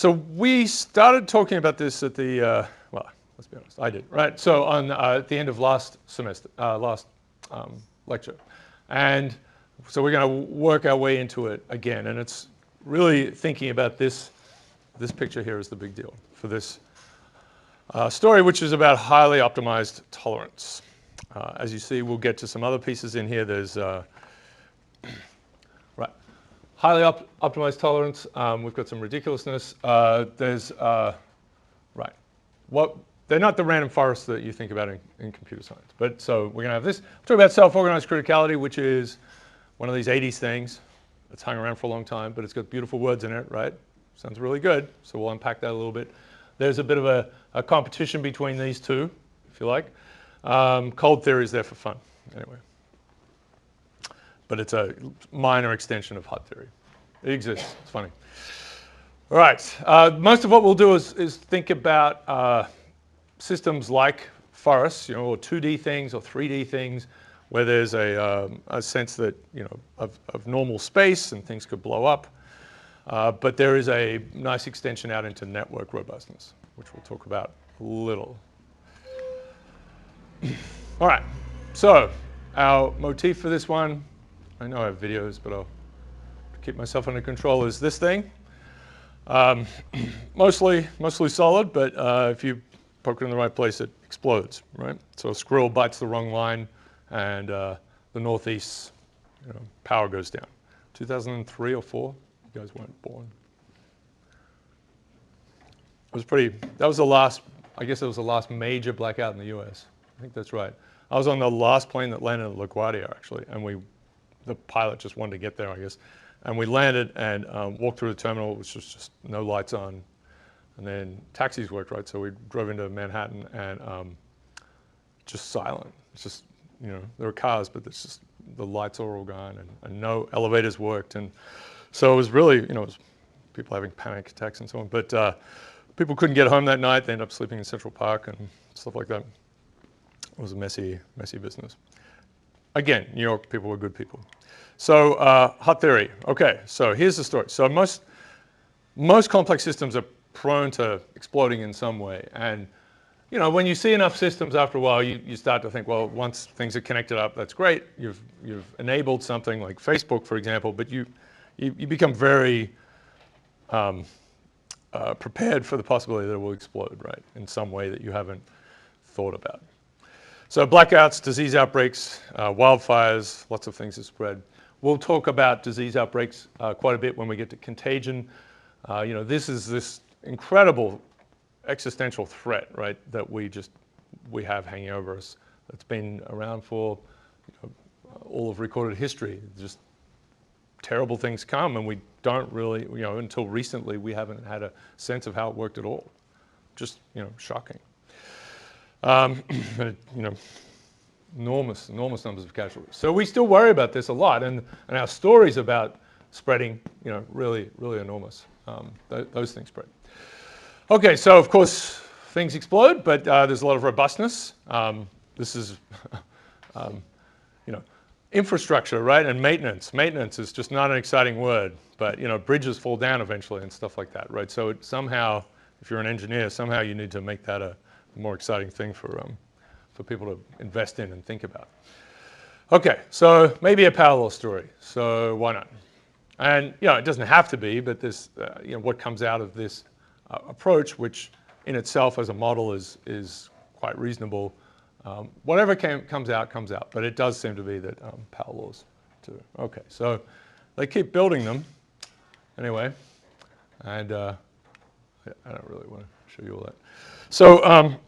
So we started talking about this at the, well, let's be honest, I did, right? So on at the end of last semester, lecture. And so we're going to work our way into it again. And it's really thinking about this picture here is the big deal for this story, which is about highly optimized tolerance. As you see, we'll get to some other pieces in here. There's right, highly optimized tolerance. We've got some ridiculousness. There's right, what they're not the random forests that you think about in computer science. But so we're going to have this. Talk about self-organized criticality, which is one of these 80s things that's hung around for a long time, but it's got beautiful words in it, right? Sounds really good. So we'll unpack that a little bit. There's a bit of a competition between these two, if you like. Cold theory is there for fun, anyway. But it's a minor extension of hot theory. It exists. It's funny. All right. Most of what we'll do is think about systems like forests, you know, or 2D things or 3D things, where there's a sense that, you know, of normal space and things could blow up. But there is a nice extension out into network robustness, which we'll talk about a little. All right, so our motif for this one, I know I have videos, but I'll keep myself under control, is this thing. Mostly solid, but if you poke it in the right place, it explodes, right? So a squirrel bites the wrong line, and the northeast, you know, power goes down. 2003 or 4, you guys weren't born. It was pretty, that was the last, I guess it was the last major blackout in the US. I think that's right. I was on the last plane that landed at LaGuardia, actually, and the pilot just wanted to get there, I guess. And we landed and walked through the terminal, which was just no lights on. And then taxis worked, right? So we drove into Manhattan and just silent. It's just, you know, there were cars, but it's just, the lights are all gone and no elevators worked. And so it was really, you know, it was people having panic attacks and so on. But people couldn't get home that night. They ended up sleeping in Central Park and stuff like that. It was a messy business. Again, New York people were good people. So hot theory. Okay, so here's the story. So most complex systems are prone to exploding in some way. And you know, when you see enough systems after a while, you start to think, well, once things are connected up, that's great. You've enabled something like Facebook, for example, but you become very prepared for the possibility that it will explode, right, in some way that you haven't thought about. So blackouts, disease outbreaks, wildfires, lots of things that spread. We'll talk about disease outbreaks quite a bit when we get to contagion. You know, this is this incredible existential threat, right, that we have hanging over us. That's been around for, you know, all of recorded history. Just terrible things come, and we don't really, you know, until recently, we haven't had a sense of how it worked at all. Just, you know, shocking. You know, enormous numbers of casualties. So we still worry about this a lot, and our stories about spreading, you know, really enormous. Those things spread. Okay, so of course things explode, but there's a lot of robustness. This is, you know, infrastructure, right, and maintenance. Maintenance is just not an exciting word, but you know, bridges fall down eventually and stuff like that, right? So somehow, if you're an engineer, somehow you need to make that a more exciting thing for people to invest in and think about. Okay, so maybe a parallel story. So why not? And you know, it doesn't have to be, but this, you know, what comes out of this approach, which in itself as a model is quite reasonable. Whatever comes out, but it does seem to be that power laws too. Okay, so they keep building them anyway, and I don't really want to show you all that. So